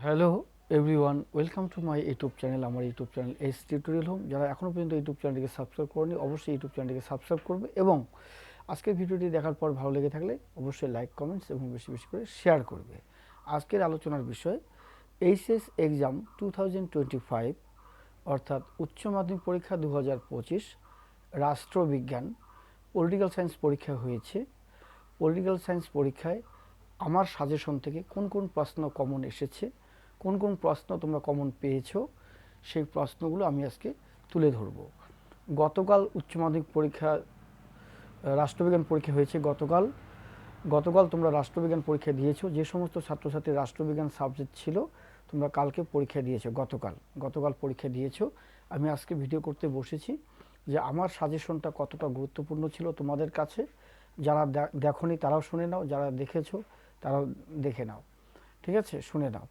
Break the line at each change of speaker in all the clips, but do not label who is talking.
Hello everyone, welcome to my YouTube channel. আমার YouTube channel S tutorial home. যারা এখনও পর্যন্ত ইউটিউব চ্যানেলটিকে সাবস্ক্রাইব করেনি, অবশ্যই ইউটিউব চ্যানেলটিকে সাবস্ক্রাইব করবে এবং আজকের ভিডিওটি দেখার পর ভালো লেগে থাকলে অবশ্যই লাইক, কমেন্টস এবং বেশি বেশি করে শেয়ার করবে। আজকের আলোচনার বিষয় এইচএস এক্সাম 2025 অর্থাৎ উচ্চ মাধ্যমিক পরীক্ষা 2025 রাষ্ট্রবিজ্ঞান পলিটিক্যাল সায়েন্স পরীক্ষা হয়েছে। পলিটিক্যাল সায়েন্স পরীক্ষায় আমার সাজেশন থেকে কোন কোন প্রশ্ন কমন এসেছে, কোন কোন প্রশ্ন তোমরা কমন পেয়েছো, সেই প্রশ্নগুলো আমি আজকে তুলে ধরব। গতকাল উচ্চ মাধ্যমিক পরীক্ষা রাষ্ট্রবিজ্ঞান পরীক্ষা হয়েছে। গতকাল তোমরা রাষ্ট্রবিজ্ঞান পরীক্ষা দিয়েছো। যে সমস্ত ছাত্রছাত্রী রাষ্ট্রবিজ্ঞান সাবজেক্ট ছিল তোমরা কালকে পরীক্ষা দিয়েছো, গতকাল পরীক্ষা দিয়েছো। আমি আজকে ভিডিও করতে বসেছি যে আমার সাজেশনটা কতটা গুরুত্বপূর্ণ ছিল তোমাদের কাছে। যারা দেখোনি তারাও শুনে নাও, যারা দেখেছো তারাও দেখে নাও, ঠিক আছে, শুনে নাও।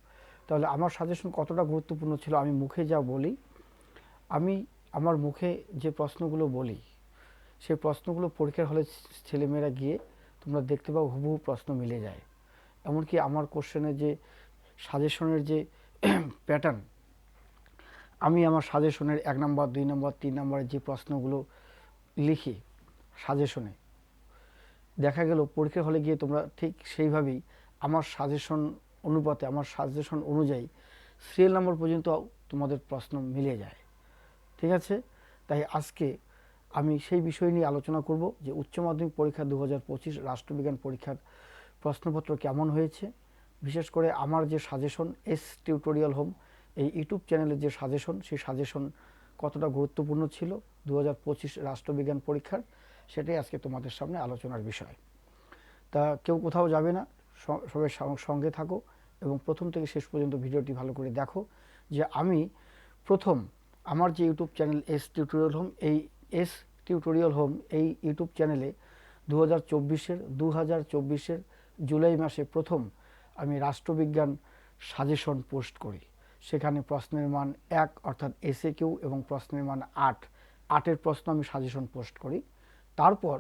তাহলে আমার সাজেশন কতটা গুরুত্বপূর্ণ ছিল আমি মুখে যা বলি, আমি আমার মুখে যে প্রশ্নগুলো বলি সেই প্রশ্নগুলো পরীক্ষার হলে ছেলেমেয়েরা গিয়ে তোমরা দেখতে পাও হুবহু প্রশ্ন মিলে যায়। এমনকি আমার কোশ্চেনের যে সাজেশনের যে প্যাটার্ন, আমি আমার সাজেশনের 1 নম্বর 2 নম্বর 3 নম্বরের যে প্রশ্নগুলো লিখি সাজেশনে, দেখা গেল পরীক্ষার হলে গিয়ে তোমরা ঠিক সেইভাবেই আমার সাজেশন অনুপাতে, আমার সাজেশন অনুযায়ী সিরিয়াল নম্বর পর্যন্ত তোমাদের প্রশ্ন মিলে যায়, ঠিক আছে। তাই আজকে আমি সেই বিষয় নিয়ে আলোচনা করব যে উচ্চ মাধ্যমিক পরীক্ষা 2025 রাষ্ট্রবিজ্ঞান পরীক্ষার প্রশ্নপত্র কেমন হয়েছে। বিশেষ করে আমার যে সাজেশন এস টিউটোরিয়াল হোম এই ইউটিউব চ্যানেলের যে সাজেশন, সেই সাজেশন কতটা গুরুত্বপূর্ণ ছিল 2025 রাষ্ট্রবিজ্ঞান পরীক্ষার, সেটাই আজকে তোমাদের সামনে আলোচনার বিষয়। তা কেউ কোথাও যাবে না, সবাই সঙ্গে থাকো এবং প্রথম থেকে শেষ পর্যন্ত ভিডিওটি ভালো করে দেখো। যে আমি প্রথম আমার যে YouTube channel S tutorial home, এই এস টিউটোরিয়াল হোম এই ইউটিউব চ্যানেলে 2024-এর জুলাই মাসে প্রথম আমি রাষ্ট্রবিজ্ঞান সাজেশন পোস্ট করি। সেখানে প্রশ্নের মান 1 অর্থাৎ এসএ কিউ এবং প্রশ্নের মান 8 প্রশ্ন আমি সাজেশন পোস্ট করি। তারপর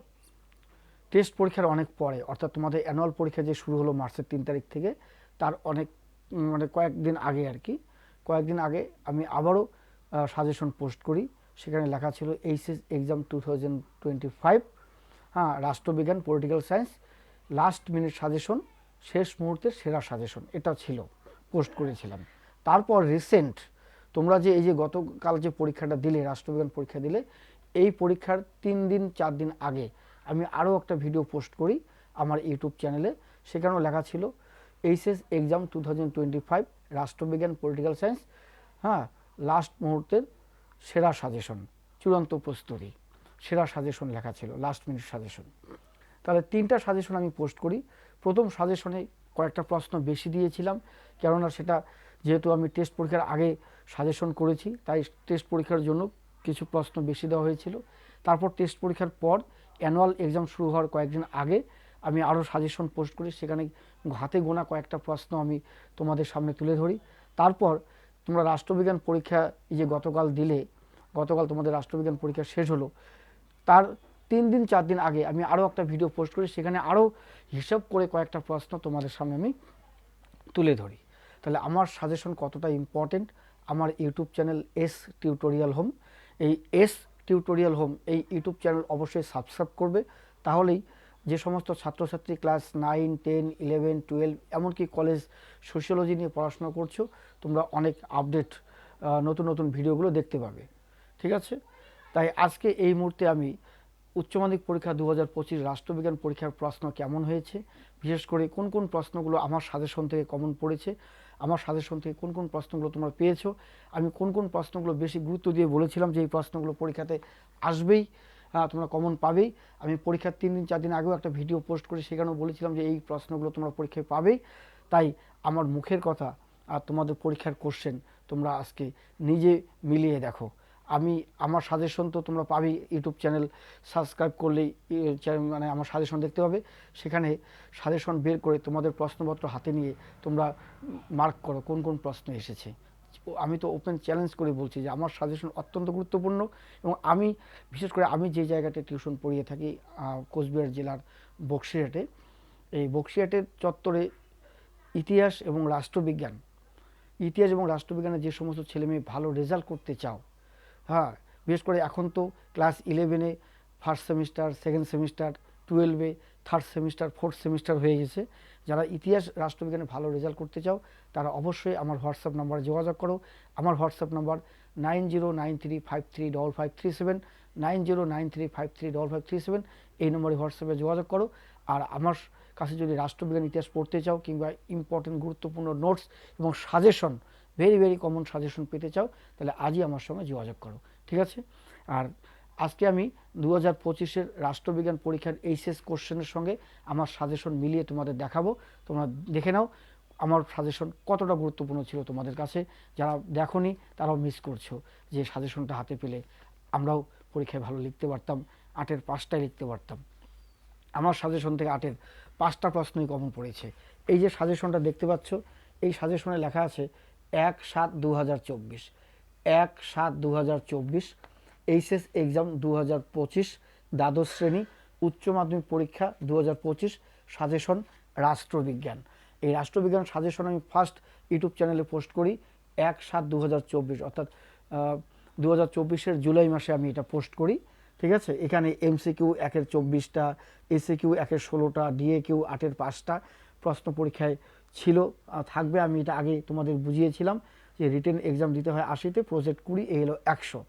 টেস্ট পরীক্ষার অনেক পরে, অর্থাৎ তোমাদের অ্যানুয়াল পরীক্ষা যে শুরু হলো মার্চের 3 তারিখ থেকে, তার অনেক কয়েকদিন আগে আর কি, কয়েকদিন আগে আমি আবারও সাজেশন পোস্ট করি। সেখানে লেখা ছিল এইচএস এক্সাম 2025, হ্যাঁ, রাষ্ট্রবিজ্ঞান political science last minute suggestion, শেষ মুহূর্তের সেরা সাজেশন, এটা ছিল, পোস্ট করেছিলাম। তারপর রিসেন্ট তোমরা যে এই যে গতকাল যে পরীক্ষাটা দিলে, রাষ্ট্রবিজ্ঞান পরীক্ষা দিলে, এই পরীক্ষার 3 দিন 4 দিন আগে আমি আরও একটা ভিডিও পোস্ট করি আমার ইউটিউব চ্যানেলে। সেখানেও লেখা ছিল এইচএস এক্সাম 2025 রাষ্ট্রবিজ্ঞান পলিটিক্যাল সায়েন্স, হ্যাঁ, লাস্ট মুহূর্তের সেরা সাজেশন, চূড়ান্ত প্রস্তুতি, সেরা সাজেশন লেখা ছিল, লাস্ট মিনিট সাজেশন। তাহলে 3টা সাজেশন আমি পোস্ট করি। প্রথম সাজেশনে কয়েকটা প্রশ্ন বেশি দিয়েছিলাম, কেননা সেটা যেহেতু আমি টেস্ট পরীক্ষার আগে সাজেশন করেছি, তাই টেস্ট পরীক্ষার জন্য কিছু প্রশ্ন বেশি দেওয়া হয়েছিল। তারপর টেস্ট পরীক্ষার পর অ্যানুয়াল এক্সাম শুরু হওয়ার কয়েকদিন আগে আমি আরও সাজেশন পোস্ট করি। সেখানে হাতে গোনা কয়েকটা প্রশ্ন আমি তোমাদের সামনে তুলে ধরি। তারপর তোমরা রাষ্ট্রবিজ্ঞান পরীক্ষা এই যে গতকাল তোমাদের রাষ্ট্রবিজ্ঞান পরীক্ষা শেষ হলো, তার 3 দিন 4 দিন আগে আমি আরও একটা ভিডিও পোস্ট করি। সেখানে আরও হিসাব করে কয়েকটা প্রশ্ন তোমাদের সামনে আমি তুলে ধরি। তাহলে আমার সাজেশন কতটা ইম্পর্টেন্ট, আমার YouTube channel S tutorial home, এই এস টিউটোরিয়াল হোম এই ইউটিউব চ্যানেল অবশ্যই সাবস্ক্রাইব করবে। তাহলেই যে সমস্ত ছাত্রছাত্রী ক্লাস 9, 10, 11, 12 এমনকি কলেজ সোশিওলজি নিয়ে পড়াশোনা করছো, তোমরা অনেক আপডেট নতুন নতুন ভিডিওগুলো দেখতে পাবে, ঠিক আছে। তাই আজকে এই মুহূর্তে আমি উচ্চ মাধ্যমিক পরীক্ষা 2025 রাষ্ট্রবিজ্ঞান পরীক্ষার প্রশ্ন কেমন হয়েছে, বিশেষ করে কোন কোন প্রশ্নগুলো আমার সাজেশন থেকে কমন পড়েছে, আমার সাজেশন থেকে কোন কোন প্রশ্নগুলো তোমরা পেয়েছো, আমি কোন কোন প্রশ্নগুলো বেশি গুরুত্ব দিয়ে বলেছিলাম যে এই প্রশ্নগুলো পরীক্ষাতে আসবেই, তোমরা কমন পাবেই। আমি পরীক্ষার 3 দিন 4 দিন আগেও একটা ভিডিও পোস্ট করে সেখানেও বলেছিলাম যে এই প্রশ্নগুলো তোমরা পরীক্ষায় পাবেই। তাই আমার মুখের কথা আর তোমাদের পরীক্ষার কোশ্চেন তোমরা আজকে নিজে মিলিয়ে দেখো। আমি আমার সাজেশন তো তোমরা পাবেই, ইউটিউব চ্যানেল সাবস্ক্রাইব করলেই মানে আমার সাজেশন দেখতে পাবে। সেখানে সাজেশন বের করে তোমাদের প্রশ্নপত্র হাতে নিয়ে তোমরা মার্ক করো কোন কোন প্রশ্ন এসেছে। আমি তো ওপেন চ্যালেঞ্জ করে বলছি যে আমার সাজেশন অত্যন্ত গুরুত্বপূর্ণ। এবং আমি বিশেষ করে আমি যে জায়গাতে টিউশন পড়িয়ে থাকি, কোচবিহার জেলার বক্সিরহাটে, এই বক্সিরহাটের চত্বরে ইতিহাস এবং রাষ্ট্রবিজ্ঞান ইতিহাস এবং রাষ্ট্রবিজ্ঞানে যে সমস্ত ছেলেমেয়ে ভালো রেজাল্ট করতে চাও, হ্যাঁ, বিশেষ করে এখন তো ক্লাস 11-এ ফার্স্ট সেমিস্টার, সেকেন্ড সেমিস্টার, 12-এ থার্ড সেমিস্টার, ফোর্থ সেমিস্টার হয়ে গেছে। যারা ইতিহাস রাষ্ট্রবিজ্ঞানে ভালো রেজাল্ট করতে চাও তারা অবশ্যই আমার হোয়াটসঅ্যাপ নাম্বারে যোগাযোগ করো। আমার হোয়াটসঅ্যাপ নাম্বার 9093535537, 9093535537। এই নম্বরে হোয়াটসঅ্যাপে যোগাযোগ করো। আর আমার কাছে যদি রাষ্ট্রবিজ্ঞান ইতিহাস পড়তে চাও কিংবা ইম্পর্টেন্ট গুরুত্বপূর্ণ নোটস এবং suggestion, very very common suggestion পেতে চাও, তাহলে আজই আমার সঙ্গে যোগাযোগ করো, ঠিক আছে? আর আজকে আমি 2025-এর রাষ্ট্রবিজ্ঞান পরীক্ষার এইচএস কোশ্চেনের সঙ্গে আমার সাজেশন মিলিয়ে তোমাদের দেখাবো। তোমরা দেখে নাও আমার সাজেশন কতটা গুরুত্বপূর্ণ ছিল তোমাদের কাছে। যারা দেখোনি তারাও মিস করছো, যে সাজেশনটা হাতে পেলে আমরাও পরীক্ষায় ভালো লিখতে পারতাম, 8-এর 5টাই লিখতে পারতাম। আমার সাজেশন থেকে 8-এর 5টা প্রশ্নই কমন পড়েছে। এই যে সাজেশনটা দেখতে পাচ্ছ, এই সাজেশনে লেখা আছে 1/7/2024, 1/7/2024 এইচএস এক্সাম 2025, দ্বাদশ শ্রেণী উচ্চ মাধ্যমিক পরীক্ষা 2025, সাজেশন রাষ্ট্রবিজ্ঞান। এই রাষ্ট্রবিজ্ঞান সাজেশন আমি ফার্স্ট ইউটিউব চ্যানেলে পোস্ট করি 1/7/2024, অর্থাৎ 2024-এর জুলাই মাসে আমি এটা পোস্ট করি, ঠিক আছে? এখানে এমসিকিউ 1-এর 24টা, এসিকিউ 1-এর 16টা, ডিএকিউ 8-এর 5টা প্রশ্ন পরীক্ষায় ছিল, থাকবে। আমি এটা আগে তোমাদের বুঝিয়েছিলাম যে রিটেন এক্সাম দিতে হয় 80তে, প্রজেক্ট 20, এই হলো 100।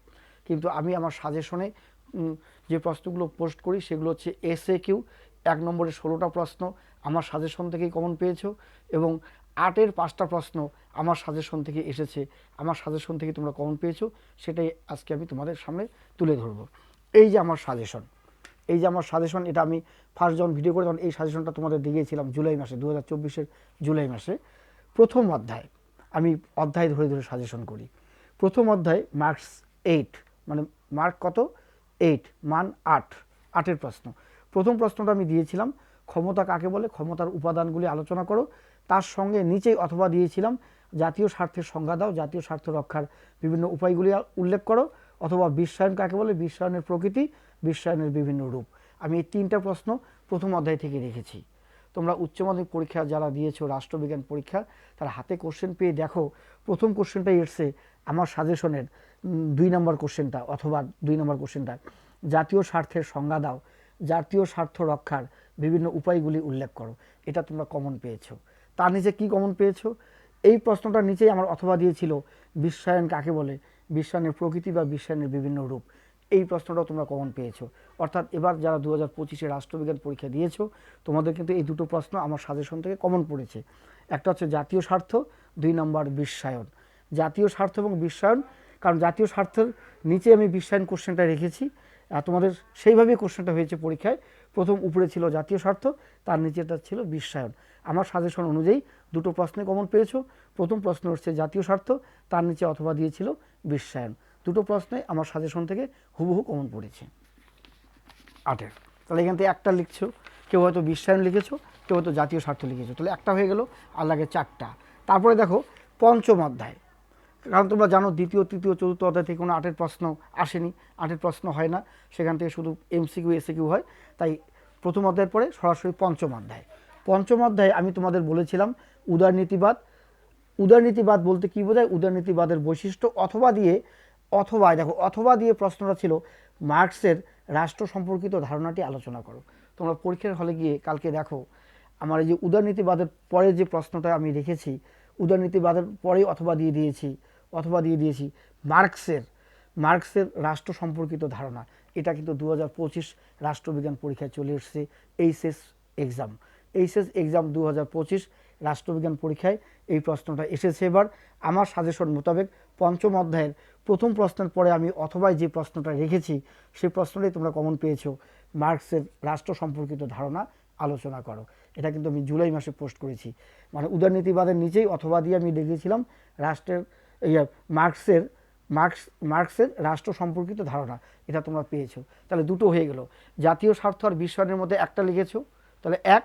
কিন্তু আমি আমার সাজেশনে যে প্রশ্নগুলো পোস্ট করি সেগুলো হচ্ছে এসএকিউ 1 নম্বরে 16টা প্রশ্ন আমার সাজেশন থেকেই কমন পেয়েছো, এবং 8-এর 5টা প্রশ্ন আমার সাজেশন থেকে এসেছে, আমার সাজেশন থেকে তোমরা কমন পেয়েছো, সেটাই আজকে আমি তোমাদের সামনে তুলে ধরবো। এই যে আমার সাজেশন, এই যে আমার সাজেশন, এটা আমি ফার্স্ট যখন ভিডিও করে তখন এই সাজেশনটা তোমাদের দিয়েছিলাম জুলাই মাসে, 2024-এর জুলাই মাসে। প্রথম অধ্যায়, আমি অধ্যায় ধরে ধরে সাজেশন করি। প্রথম অধ্যায় মার্কস 8, মানে মার্ক কত? 8, মান 8, 8-এর প্রশ্ন। প্রথম প্রশ্নটা আমি দিয়েছিলাম ক্ষমতা কাকে বলে, ক্ষমতার উপাদানগুলি আলোচনা করো। তার সঙ্গে নিচেই অথবা দিয়েছিলাম জাতীয় স্বার্থের সংজ্ঞা দাও, জাতীয় স্বার্থ রক্ষার বিভিন্ন উপায়গুলি উল্লেখ করো, অথবা বিশ্বায়ন কাকে বলে, বিশ্বায়নের প্রকৃতি, বিশ্বায়নের বিভিন্ন রূপ। আমি এই 3টা প্রশ্ন প্রথম অধ্যায় থেকে রেখেছি। তোমরা উচ্চ মাধ্যমিক পরীক্ষা যারা দিয়েছো রাষ্ট্রবিজ্ঞান পরীক্ষা, তারা হাতে কোশ্চেন পেয়ে দেখো প্রথম কোশ্চেনটাই এসছে আমার সাজেশনের 2 নম্বর কোশ্চেনটা, অথবা 2 নম্বর কোশ্চেনটা, জাতীয় স্বার্থের সংজ্ঞা দাও, জাতীয় স্বার্থ রক্ষার বিভিন্ন উপায়গুলি উল্লেখ করো। এটা তোমরা কমন পেয়েছো। তার নিচে কি কমন পেয়েছো? এই প্রশ্নটার নিচেই আমার অথবা দিয়েছিল বিশ্বায়ন কাকে বলে, বিশ্বায়নের প্রকৃতি বা বিশ্বায়নের বিভিন্ন রূপ। এই প্রশ্নটাও তোমরা কমন পেয়েছো। অর্থাৎ এবার যারা 2025-এ রাষ্ট্রবিজ্ঞান পরীক্ষা দিয়েছো তোমাদের কিন্তু এই দুটো প্রশ্ন আমার সাজেশন থেকে কমন পড়েছে। একটা হচ্ছে জাতীয় স্বার্থ, 2 নম্বর বিশ্বায়ন। জাতীয় স্বার্থ এবং বিশ্বায়ন, কারণ জাতীয় স্বার্থের নিচে আমি বিশ্বায়ন কোশ্চেনটা রেখেছি, তোমাদের সেইভাবেই কোশ্চেনটা হয়েছে পরীক্ষায়। প্রথম উপরে ছিল জাতীয় স্বার্থ, তার নিচেটা ছিল বিশ্বায়ন। আমার সাজেশন অনুযায়ী দুটো প্রশ্নে কমন পেয়েছো। প্রথম প্রশ্ন হচ্ছে জাতীয় স্বার্থ, তার নিচে অথবা দিয়েছিল বিশ্বায়ন। দুটো প্রশ্নে আমার সাজেশন থেকে হুবহু কমন পড়েছে 8-এর। তাহলে এখান থেকে একটা লিখছো, কেউ হয়তো বিশ্বায়ন লিখেছো, কেউ হয়তো জাতীয় স্বার্থ লিখেছো, তাহলে একটা হয়ে গেল, আর লাগে 4টা। তারপরে দেখো পঞ্চম অধ্যায়, কারণ তোমরা জানো দ্বিতীয়, তৃতীয়, চতুর্থ অধ্যায় থেকে কোনো 8-এর প্রশ্ন আসেনি, 8-এর প্রশ্ন হয় না, সেখান থেকে শুধু এমসিকিউ এসিকিউ হয়। তাই প্রথম অধ্যায়ের পরে সরাসরি পঞ্চম অধ্যায়। পঞ্চম অধ্যায়ে আমি তোমাদের বলেছিলাম উদারনীতিবাদ। উদারনীতিবাদ বলতে কী বোঝায়? উদারনীতিবাদের বৈশিষ্ট্য, অথবা দিয়ে, অথবা দেখো অথবা দিয়ে প্রশ্নটা ছিল মার্কসের রাষ্ট্র সম্পর্কিত ধারণাটি আলোচনা করো। তোমরা পরীক্ষার হলে গিয়ে কালকে দেখো আমার এই যে উদারনীতিবাদের পরে যে প্রশ্নটা আমি রেখেছি, উদারনীতিবাদের পরেই অথবা দিয়ে দিয়েছি, অথবা দিয়ে দিয়েছি মার্কসের রাষ্ট্র সম্পর্কিত ধারণা। এটা কিন্তু 2025 রাষ্ট্রবিজ্ঞান পরীক্ষায় চলে এসেছে, এইচএস এক্সাম। এইচএস এক্সাম 2025 রাষ্ট্রবিজ্ঞান পরীক্ষায় এই প্রশ্নটা এসেছে। এবার আমার সাজেশন মোতাবেক পঞ্চম অধ্যায়ের প্রথম প্রশ্নের পরে আমি অথবা যে প্রশ্নটা রেখেছি সেই প্রশ্নটাই তোমরা কমন পেয়েছো, মার্কসের রাষ্ট্র সম্পর্কিত ধারণা আলোচনা করো। এটা কিন্তু আমি জুলাই মাসে পোস্ট করেছি। মানে উদারনীতিবাদের নিচেই অথবা দিয়ে আমি লিখেছিলাম রাষ্ট্রের মার্কসের রাষ্ট্র সম্পর্কিত ধারণা, এটা তোমরা পেয়েছো। তাহলে দুটো হয়ে গেল, জাতীয় স্বার্থ আর বিশ্বায়নের মধ্যে একটা লিখেছো, তাহলে এক,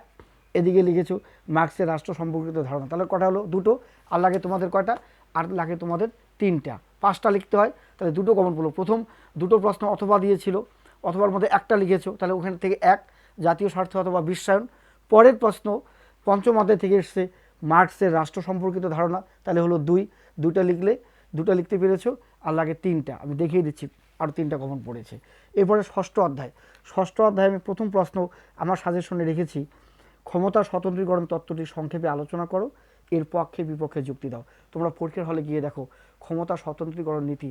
এদিকে লিখেছো মার্কসের রাষ্ট্র সম্পর্কিত ধারণা, তাহলে কটা হলো? দুটো। আর লাগে তোমাদের কয়টা? আর লাগে তোমাদের 3টা, 5টা লিখতে হয়, তাহলে দুটো কমন পড়লো। প্রথম দুটো প্রশ্ন অথবা দিয়েছিল, অথবার মধ্যে একটা লিখেছো, তাহলে ওখান থেকে এক, জাতীয় স্বার্থ অথবা বিশ্বায়ন। পরের প্রশ্ন পঞ্চম অধ্যায় থেকে এসছে মার্কসের রাষ্ট্র সম্পর্কিত ধারণা, তাহলে হলো 2, দুটা লিখতে পেরেছো, আর লাগে 3টা, আমি দেখিয়ে দিচ্ছি আরও 3টা কমন পড়েছে। এরপরে ষষ্ঠ অধ্যায়ে আমি প্রথম প্রশ্ন আমার সাজেশনে রেখেছি, ক্ষমতা স্বতন্ত্রীকরণ তত্ত্বটি সংক্ষেপে আলোচনা করো, এর পক্ষে বিপক্ষে যুক্তি দাও। তোমরা পরীক্ষার হলে গিয়ে দেখো ক্ষমতা স্বতন্ত্রীকরণ নীতি,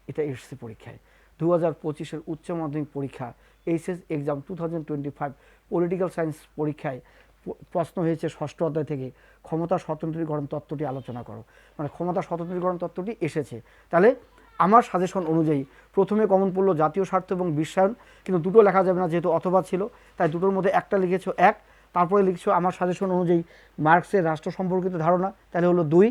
এটা এসছে পরীক্ষায় 2025-এর উচ্চ মাধ্যমিক পরীক্ষা এইচএস এক্সাম 2025 পলিটিক্যাল সায়েন্স পরীক্ষায় প্রশ্ন হয়েছে ষষ্ঠ অধ্যায় থেকে ক্ষমতা স্বতন্ত্রীকরণ তত্ত্বটি আলোচনা করো, মানে ক্ষমতা স্বতন্ত্রীকরণ তত্ত্বটি এসেছে। তাহলে আমার সাজেশন অনুযায়ী প্রথমে কমন পড়লো জাতীয় স্বার্থ এবং বিশ্বায়ন, কিন্তু দুটো লেখা যাবে না যেহেতু অথবা ছিল, তাই দুটোর মধ্যে একটা লিখেছো 1, তারপরে লিখছো আমার সাজেশন অনুযায়ী মার্কসের রাষ্ট্র সম্পর্কিত ধারণা, তাহলে হলো 2,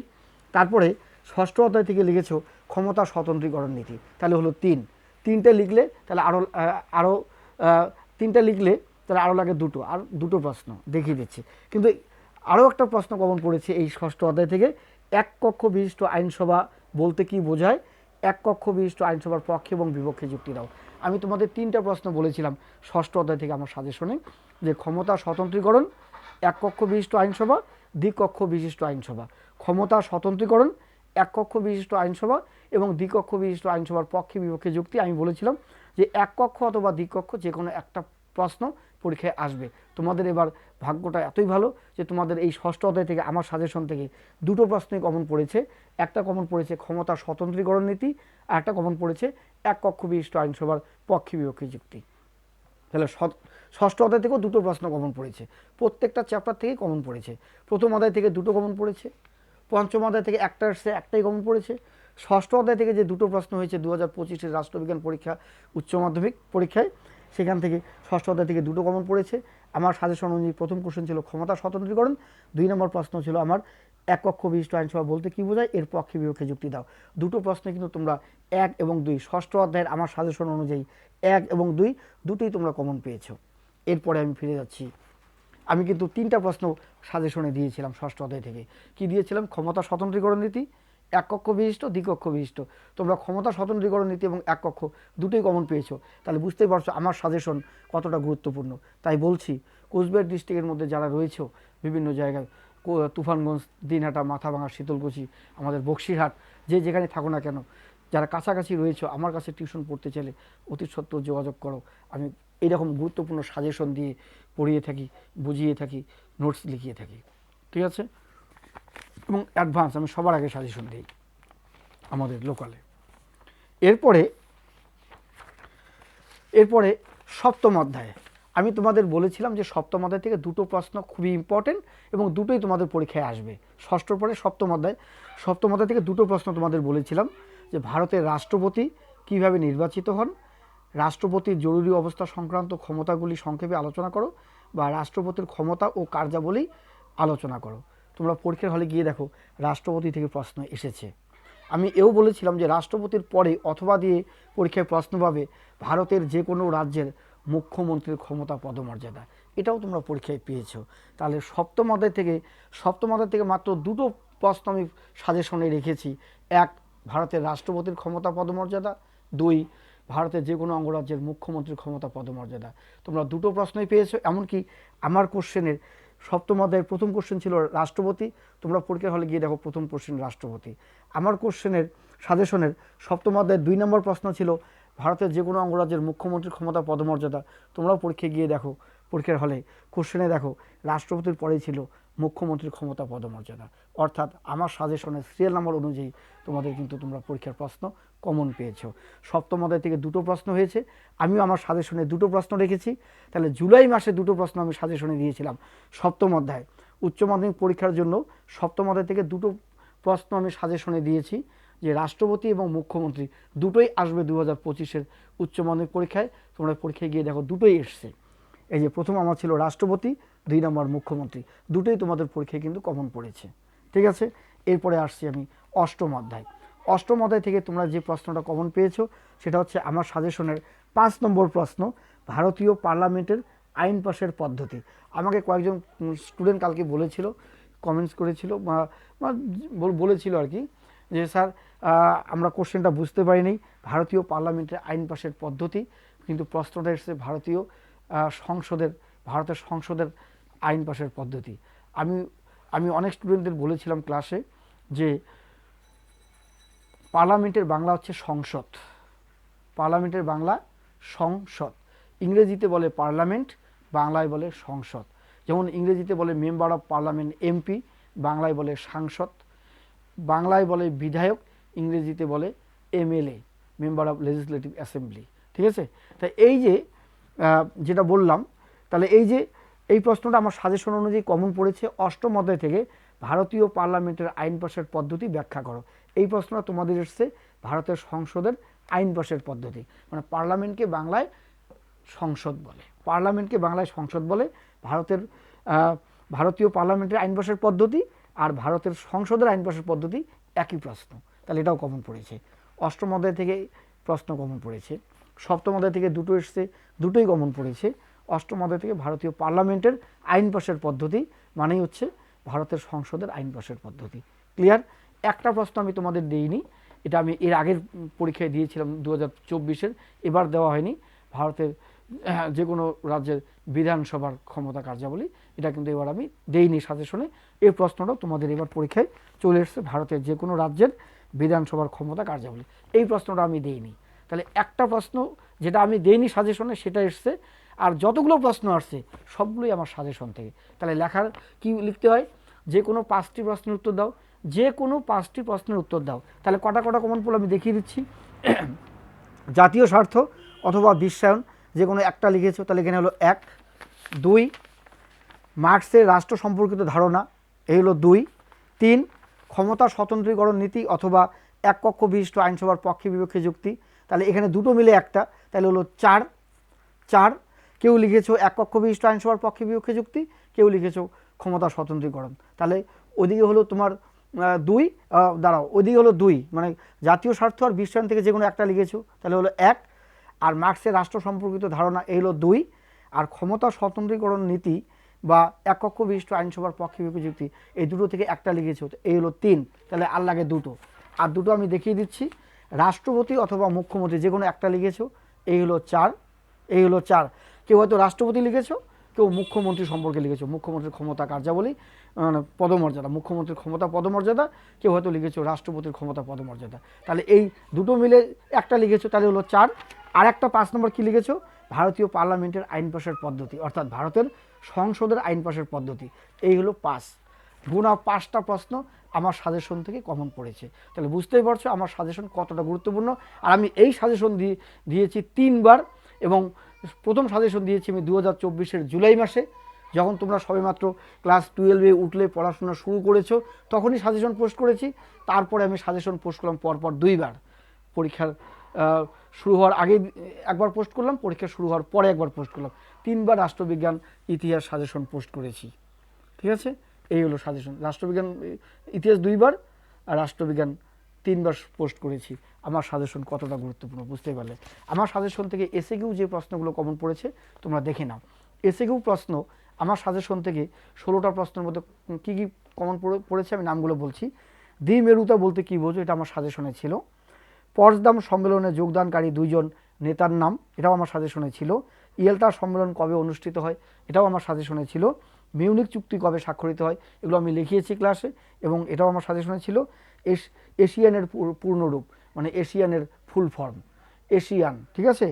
তারপরে ষষ্ঠ অধ্যায় থেকে লিখেছো ক্ষমতা স্বতন্ত্রীকরণ নীতি, তাহলে হলো 3, 3টে লিখলে তাহলে আরও 3টে লিখলে তাহলে আরও লাগে দুটো প্রশ্ন দেখিয়ে দিচ্ছি। কিন্তু আরও একটা প্রশ্ন কমন পড়েছে এই ষষ্ঠ অধ্যায় থেকে, এক কক্ষ বিশিষ্ট আইনসভা বলতে কি বোঝায়, এক কক্ষ বিশিষ্ট আইনসভার পক্ষে এবং বিপক্ষে যুক্তি দাও। আমি তোমাদের 3টা প্রশ্ন বলেছিলাম ষষ্ঠ অধ্যায় থেকে আমার সাজেশনে, যে ক্ষমতা স্বতন্ত্রীকরণ, এক কক্ষ বিশিষ্ট আইনসভা, দ্বিকক্ষ বিশিষ্ট আইনসভা। ক্ষমতা স্বতন্ত্রীকরণ, এক কক্ষ বিশিষ্ট আইনসভা এবং দ্বিকক্ষ বিশিষ্ট আইনসভার পক্ষে বিপক্ষে যুক্তি। আমি বলেছিলাম যে এক কক্ষ অথবা দ্বিকক্ষ যে কোনো একটা প্রশ্ন পরীক্ষায় আসবে। তোমাদের এবার ভাগ্যটা এতই ভালো যে তোমাদের এই ষষ্ঠ অধ্যায় থেকে আমার সাজেশন থেকে দুটো প্রশ্নই কমন পড়েছে, একটা কমন পড়েছে ক্ষমতা স্বতন্ত্রীকরণ নীতি, আর একটা কমন পড়েছে এক কক্ষ বিশিষ্ট আইনসভার পক্ষে বিপক্ষে যুক্তি। তাহলে ষষ্ঠ অধ্যায় থেকেও দুটো প্রশ্ন কমন পড়েছে, প্রত্যেকটা চ্যাপ্টার থেকেই কমন পড়েছে। প্রথম অধ্যায় থেকে দুটো কমন পড়েছে, পঞ্চম অধ্যায় থেকে একটা আসছে, একটাই কমন পড়েছে। ষষ্ঠ অধ্যায় থেকে যে দুটো প্রশ্ন হয়েছে 2025-এর রাষ্ট্রবিজ্ঞান পরীক্ষা উচ্চ মাধ্যমিক পরীক্ষায়, সেখান থেকে ষষ্ঠ অধ্যায় থেকে দুটো কমন পড়েছে। আমার সাজেশন অনুযায়ী প্রথম কোশ্চেন ছিল ক্ষমতা স্বতন্ত্রীকরণ, 2 নম্বর প্রশ্ন ছিল আমার এক কক্ষ বিশিষ্ট আইনসভা বলতে কী বোঝায়, এর পক্ষে বিপক্ষে যুক্তি দাও। দুটো প্রশ্নে কিন্তু তোমরা 1 এবং 2 ষষ্ঠ অধ্যায়ের আমার সাজেশন অনুযায়ী 1 এবং 2 দুটোই তোমরা কমন পেয়েছো। এরপরে আমি ফিরে যাচ্ছি, আমি কিন্তু 3টা প্রশ্ন সাজেশনে দিয়েছিলাম ষষ্ঠ অধ্যায় থেকে। কি দিয়েছিলাম? ক্ষমতা স্বতন্ত্রীকরণ নীতি, এক কক্ষ বিশিষ্ট, দ্বিকক্ষ বিশিষ্ট। তোমরা ক্ষমতা স্বতন্ত্রীকরণ নীতি এবং এক কক্ষ দুটোই কমন পেয়েছো, তাহলে বুঝতেই পারছো আমার সাজেশন কতটা গুরুত্বপূর্ণ। তাই বলছি কোচবিহার ডিস্ট্রিক্টের মধ্যে যারা রয়েছে বিভিন্ন জায়গায়, তুফানগঞ্জ, দিনহাটা, মাথাভাঙা, শীতলকুচি, আমাদের বক্সিরহাট, যে যেখানে থাকো না কেন, যারা কাছাকাছি রয়েছে আমার কাছে টিউশন পড়তে চাইলে অতি সত্ত্বর যোগাযোগ করো। আমি এইরকম গুরুত্বপূর্ণ সাজেশন দিয়ে পড়িয়ে থাকি, বুঝিয়ে থাকি, নোটস লিখিয়ে থাকি, ঠিক আছে? এবং অ্যাডভান্স আমি সবার আগে সাজেশন দিই আমাদের লোকালে। এরপরে সপ্তম অধ্যায়, আমি তোমাদের বলেছিলাম যে সপ্তম অধ্যায় থেকে দুটো প্রশ্ন খুবই ইম্পর্টেন্ট এবং দুটোই তোমাদের পরীক্ষায় আসবে। ষষ্ঠর পরে সপ্তম অধ্যায় থেকে দুটো প্রশ্ন তোমাদের বলেছিলাম, যে ভারতের রাষ্ট্রপতি কিভাবে নির্বাচিত হন, রাষ্ট্রপতির জরুরি অবস্থা সংক্রান্ত ক্ষমতাগুলি সংক্ষেপে আলোচনা করো, বা রাষ্ট্রপতির ক্ষমতা ও কার্যাবলী আলোচনা করো। তোমরা পরীক্ষার হলে গিয়ে দেখো রাষ্ট্রপতি থেকে প্রশ্ন এসেছে। আমি এও বলেছিলাম যে রাষ্ট্রপতির পরে অথবা দিয়ে পরীক্ষায় প্রশ্ন পাবে ভারতের যে কোনো রাজ্যের মুখ্যমন্ত্রীর ক্ষমতা পদমর্যাদা, এটাও তোমরা পরীক্ষায় পেয়েছো। তাহলে সপ্তম অধ্যায় থেকে মাত্র দুটো প্রশ্ন আমি সাজেশনে রেখেছি, 1 ভারতের রাষ্ট্রপতির ক্ষমতা পদমর্যাদা, 2 ভারতের যে কোনো অঙ্গরাজ্যের মুখ্যমন্ত্রীর ক্ষমতা পদমর্যাদা। তোমরা দুটো প্রশ্নই পেয়েছো। এমনকি আমার কোশ্চেনের সপ্তম অধ্যায়ের প্রথম কোশ্চেন ছিল রাষ্ট্রপতি, তোমরা পরীক্ষার হলে গিয়ে দেখো প্রথম কোশ্চেন রাষ্ট্রপতি। আমার কোশ্চেনের সাজেশনের সপ্তম অধ্যায়ের 2 নম্বর প্রশ্ন ছিল ভারতের যে কোনো অঙ্গরাজ্যের মুখ্যমন্ত্রীর ক্ষমতা পদমর্যাদা, তোমরাও পরীক্ষায় গিয়ে দেখো পরীক্ষার হলে কোশ্চেনে দেখো রাষ্ট্রপতির পরেই ছিল মুখ্যমন্ত্রীর ক্ষমতা পদমর্যাদা। অর্থাৎ আমার সাজেশনের সিরিয়াল নাম্বার অনুযায়ী তোমাদের কিন্তু তোমরা পরীক্ষার প্রশ্ন কমন পেয়েছো। সপ্তম অধ্যায় থেকে দুটো প্রশ্ন হয়েছে, আমিও আমার সাজেশনে দুটো প্রশ্ন রেখেছি। তাহলে জুলাই মাসে দুটো প্রশ্ন আমি সাজেশনে দিয়েছিলাম সপ্তম অধ্যায় উচ্চ মাধ্যমিক পরীক্ষার জন্য। সপ্তম অধ্যায় থেকে দুটো প্রশ্ন আমি সাজেশনে দিয়েছি, যে রাষ্ট্রপতি এবং মুখ্যমন্ত্রী দুটোই আসবে 2025-এর উচ্চ মাধ্যমিক পরীক্ষায়। তোমরা পরীক্ষায় গিয়ে দেখো দুটোই এসছে। এই যে প্রথম আমার ছিল রাষ্ট্রপতি, 2 নম্বর মুখ্যমন্ত্রী, দুটোই তোমাদের পরীক্ষায় কিন্তু কমন পড়েছে, ঠিক আছে? এরপরে আসছি আমি অষ্টম অধ্যায় থেকে তোমরা যে প্রশ্নটা কমন পেয়েছো সেটা হচ্ছে আমার সাজেশনের 5 নম্বর প্রশ্ন, ভারতীয় পার্লামেন্টের আইন পাশের পদ্ধতি। আমাকে কয়েকজন স্টুডেন্ট কালকে বলেছিল, কমেন্টস করেছিল বা বলেছিল আর কি, যে স্যার আমরা কোশ্চেনটা বুঝতে পারিনি, ভারতীয় পার্লামেন্টের আইন পাশের পদ্ধতি, কিন্তু প্রশ্নটা এসেছে ভারতের সংসদের আইন পাশের পদ্ধতি। আমি আমি অনেক স্টুডেন্টদের বলেছিলাম ক্লাসে যে পার্লামেন্টের বাংলা হচ্ছে সংসদ, পার্লামেন্টের বাংলা সংসদ। ইংরেজিতে বলে পার্লামেন্ট, বাংলায় বলে সংসদ। যেমন ইংরেজিতে বলে মেম্বার অফ পার্লামেন্ট এমপি, বাংলায় বলে সাংসদ। বাংলায় বলে বিধায়ক, ইংরেজিতে বলে MLA, member of legislative assembly. ঠিক আছে? তাই এই যে যেটা বললাম, তাহলে এই প্রশ্নটা আমার সাজেশন অনুযায়ী কমন পড়েছে অষ্টম অধ্যায় থেকে, ভারতীয় পার্লামেন্টের আইন পাশের পদ্ধতি ব্যাখ্যা করো। এই প্রশ্নটা তোমাদের এসছে ভারতের সংসদের আইন পাশের পদ্ধতি, মানে পার্লামেন্টকে বাংলায় সংসদ বলে, পার্লামেন্টকে বাংলায় সংসদ বলে। ভারতীয় পার্লামেন্টের আইন পাশের পদ্ধতি আর ভারতের সংসদের আইন পাশের পদ্ধতি একই প্রশ্ন, তাহলে এটাও কমন পড়েছে। অষ্টম অধ্যায় থেকে প্রশ্ন কমন পড়েছে, সপ্তম অধ্যায় থেকে দুটো এসছে, দুটোই কমন পড়েছে। অষ্টম অধ্যায় থেকে ভারতীয় পার্লামেন্টের আইন পাশের পদ্ধতি মানেই হচ্ছে ভারতের সংসদের আইন পাশের পদ্ধতি। ক্লিয়ার? একটা প্রশ্ন আমি তোমাদের দিইনি, এটা আমি এর আগের পরীক্ষায় দিয়েছিলাম 2024-এর, এবার দেওয়া হয়নি। ভারতের যে কোনো রাজ্যের বিধানসভার ক্ষমতা কার্যাবলী, এটা কিন্তু এবার আমি দেইনি সাজেশনে। এই প্রশ্নটাও তোমাদের এবার পরীক্ষায় চলে এসছে, ভারতের যে কোনো রাজ্যের বিধানসভার ক্ষমতা কার্যাবলী, এই প্রশ্নটা আমি দেইনি। তাহলে একটা প্রশ্ন যেটা আমি দেইনি সাজেশনে সেটা এসছে, আর যতগুলো প্রশ্ন আসছে সবগুলোই আমার সাজেশন থেকে। তাহলে লেখার কি লিখতে হয়? যে কোনো 5টি প্রশ্নের উত্তর দাও, যে কোনো 5টি প্রশ্নের উত্তর দাও। তাহলে কটা কটা কমন পড়লো আমি দেখিয়ে দিচ্ছি। জাতীয় স্বার্থ অথবা বিশ্বায়ন, যে কোনো একটা লিখেছো, তাহলে এখানে হলো 1। 2 মার্ক্সের রাষ্ট্র সম্পর্কিত ধারণা, এই হলো 2। 3 ক্ষমতা স্বতন্ত্রীকরণ নীতি অথবা এক কক্ষ বিশিষ্ট আইনসভার পক্ষে বিপক্ষে যুক্তি, তাহলে এখানে দুটো মিলে একটা, তাহলে হলো 4। 4 কেউ লিখেছো এক কক্ষ বিশিষ্ট আইনসভার পক্ষে বিপক্ষে যুক্তি, কেউ লিখেছো ক্ষমতা স্বতন্ত্রীকরণ। তাহলে ওইদিকে হলো তোমার 2, দাঁড়াও, ওইদিকে হলো 2, মানে জাতীয় স্বার্থ আর বিশ্বায়ন থেকে যে কোনো একটা লিখেছো, তাহলে হলো 1। আর মার্ক্সের রাষ্ট্র সম্পর্কিত ধারণা, এই হলো 2। আর ক্ষমতা স্বতন্ত্রীকরণ নীতি বা এক কক্ষ বিশিষ্ট আইনসভার পক্ষে বিপক্ষে যুক্তি, এই দুটো থেকে একটা লিখেছো, এই হলো 3। তাহলে আর লাগে দুটো, আর দুটো আমি দেখিয়ে দিচ্ছি। রাষ্ট্রপতি অথবা মুখ্যমন্ত্রী, যে কোনো একটা লিখেছো, এই হলো 4। এই হলো 4। কেউ হয়তো রাষ্ট্রপতি লিখেছো, কেউ মুখ্যমন্ত্রী সম্পর্কে লিখেছো, মুখ্যমন্ত্রীর ক্ষমতা কার্যাবলী, মানে পদমর্যাদা, মুখ্যমন্ত্রীর ক্ষমতা পদমর্যাদা, কেউ হয়তো লিখেছো রাষ্ট্রপতির ক্ষমতা পদমর্যাদা। তাহলে এই দুটো মিলে একটা লিখেছো, তাহলে হলো 4। আর একটা 5 নম্বর কী লিখেছো? ভারতীয় পার্লামেন্টের আইন পাশের পদ্ধতি, অর্থাৎ ভারতের সংসদের আইন পাশের পদ্ধতি, এই হলো 5। গুণা 5টা প্রশ্ন আমার সাজেশন থেকে কমন পড়েছে। তাহলে বুঝতেই পারছো আমার সাজেশন কতটা গুরুত্বপূর্ণ। আর আমি এই সাজেশন দিয়েছি 3বার, এবং প্রথম সাজেশন দিয়েছি আমি 2024-এর জুলাই মাসে, যখন তোমরা সবেমাত্র ক্লাস 12-এ উঠলে, পড়াশোনা শুরু করেছো, তখনই সাজেশন পোস্ট করেছি। তারপরে আমি সাজেশন পোস্ট করলাম পরপর 2বার, পরীক্ষার শুরু হওয়ার আগে একবার পোস্ট করলাম, পরীক্ষা শুরু হওয়ার পরে একবার পোস্ট করলাম। 3বার রাষ্ট্রবিজ্ঞান ইতিহাস সাজেশন পোস্ট করেছি। ঠিক আছে? এই হলো সাজেশন। রাষ্ট্রবিজ্ঞান ইতিহাস 2বার আর রাষ্ট্রবিজ্ঞান 3বার পোস্ট করেছি। আমার সাজেশন কতটা গুরুত্বপূর্ণ বুঝতেই পারলে। আমার সাজেশন থেকে এসএকিউ যে প্রশ্নগুলো কমন পড়েছে তোমরা দেখে নাও। এসএকিউ প্রশ্ন আমার সাজেশন থেকে 16টা প্রশ্নের মধ্যে কী কী কমন পড়েছে আমি নামগুলো বলছি। দ্বিমেরুতা বলতে কী বোঝো, এটা আমার সাজেশনে ছিল। পটসদাম সম্মেলনে যোগদানকারী 2 জন নেতার নাম, এটাও আমার সাজেশনে ছিল। ইয়েল্টা সম্মেলন কবে অনুষ্ঠিত হয়, এটাও আমার সাজেশনে ছিল। মিউনিক চুক্তি কবে স্বাক্ষরিত হয়, এগুলো আমি লিখিয়েছি ক্লাসে, এবং এটাও আমার সাজেশনে ছিল। এশিয়ানের পূর্ণরূপ, মানে এশিয়ানের ফুল ফর্ম, এশিয়ান। ঠিক আছে?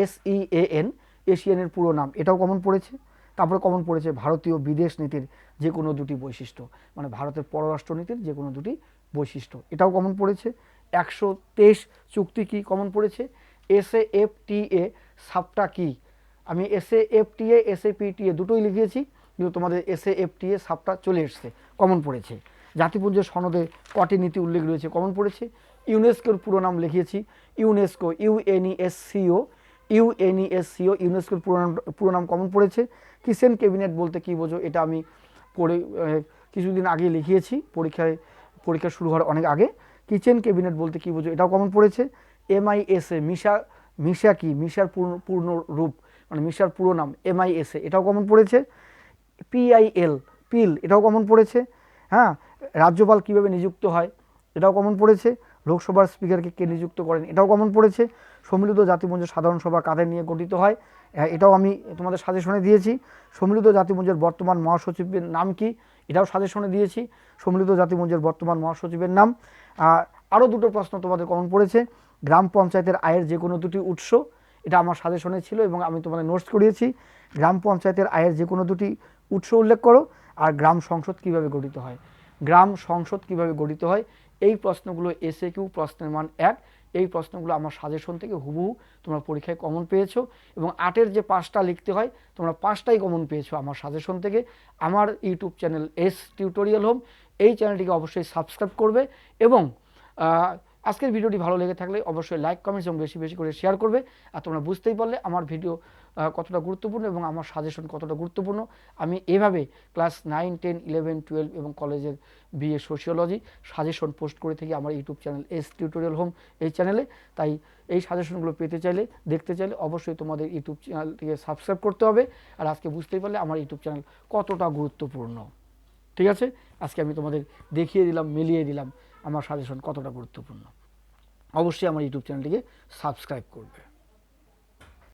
ASEAN, এশিয়ানের পুরো নাম, এটাও কমন পড়েছে। তারপরে কমন পড়েছে ভারতীয় বিদেশ নীতির যে কোনো 2টি বৈশিষ্ট্য, মানে ভারতের পররাষ্ট্রনীতির যে কোনো 2টি বৈশিষ্ট্য, এটাও কমন পড়েছে। 123 চুক্তি কি কমন পড়েছে। SAFTA সাবটা কি, আমি SAFTA SAPTA দুটোই লিখিয়েছি, কিন্তু তোমাদের SAFTA সাবটা চলে এসছে, কমন পড়েছে। জাতিপুঞ্জের সনদে কটি নীতি উল্লেখ রয়েছে, কমন পড়েছে। ইউনেস্কোর পুরো নাম লিখিয়েছি, ইউনেস্কো, UNESCO, ইউনেস্কোর পুরো নাম কমন পড়েছে। কিচেন ক্যাবিনেট বলতে কী বোঝো, এটা আমি পড়ে কিছুদিন আগে লিখিয়েছি, পরীক্ষা শুরু হওয়ার অনেক আগে। কিচেন ক্যাবিনেট বলতে কী বোঝো, এটাও কমন পড়েছে। MISA, মিশা কি, মিশার পূর্ণ রূপ, মানে মিশার পুরো নাম, MISA, এটাও কমন পড়েছে। PIL, পিল, এটাও কমন পড়েছে। হ্যাঁ, রাজ্যপাল কীভাবে নিযুক্ত হয়, এটাও কমন পড়েছে। লোকসভার স্পিকারকে কে নিযুক্ত করেন, এটাও কমন পড়েছে। সম্মিলিত জাতিপুঞ্জের সাধারণ সভা কাদের নিয়ে গঠিত হয়, এটাও আমি তোমাদের সাজেশনে দিয়েছি। সম্মিলিত জাতিপুঞ্জের বর্তমান মহাসচিবের নাম কি, এটাও সাজেশনে দিয়েছি। সম্মিলিত জাতিমঞ্চের বর্তমান মহাসচিবের নাম। আরও দুটো প্রশ্ন তোমাদের কমন পড়েছে, গ্রাম পঞ্চায়েতের আয়ের যে কোনো দুটি উৎস, এটা আমার সাজেশনে ছিল এবং আমি তোমাদের নোটস করিয়েছি। গ্রাম পঞ্চায়েতের আয়ের যে কোনো দুটি উৎস উল্লেখ করো, আর গ্রাম সংসদ কিভাবে গঠিত হয়। গ্রাম সংসদ কিভাবে গঠিত হয়, এই প্রশ্নগুলো এসএ কিউ প্রশ্নের মান 1, এই প্রশ্নগুলো আমার সাজেশন থেকে হুবহু তোমরা পরীক্ষায় কমন পেয়েছো। এবং 8-এর যে 5টা লিখতে হয় তোমরা 5টাই কমন পেয়েছো আমার সাজেশন থেকে। আমার YouTube channel S tutorial home, এই চ্যানেলটিকে অবশ্যই সাবস্ক্রাইব করবে এবং আজকের ভিডিওটি ভালো লেগে থাকলে অবশ্যই লাইক, কমেন্টস এবং বেশি বেশি করে শেয়ার করবে। আর তোমরা বুঝতেই পারলে আমার ভিডিও কতটা গুরুত্বপূর্ণ এবং আমার সাজেশন কতটা গুরুত্বপূর্ণ। আমি এভাবে ক্লাস 9, 10, 11, 12 এবং কলেজের বিএ সোশিওলজি সাজেশন পোস্ট করে থাকি আমার YouTube channel S tutorial home এই চ্যানেলে। তাই এই সাজেশনগুলো পেতে চাইলে, দেখতে চাইলে অবশ্যই তোমাদের ইউটিউব চ্যানেলটিকে সাবস্ক্রাইব করতে হবে। আর আজকে বুঝতেই পারলে আমার ইউটিউব চ্যানেল কতটা গুরুত্বপূর্ণ। ঠিক আছে, আজকে আমি তোমাদের দেখিয়ে দিলাম, মিলিয়ে দিলাম আমার সাজেশন কতটা গুরুত্বপূর্ণ। অবশ্যই আমার ইউটিউব চ্যানেলটিকে সাবস্ক্রাইব করবে।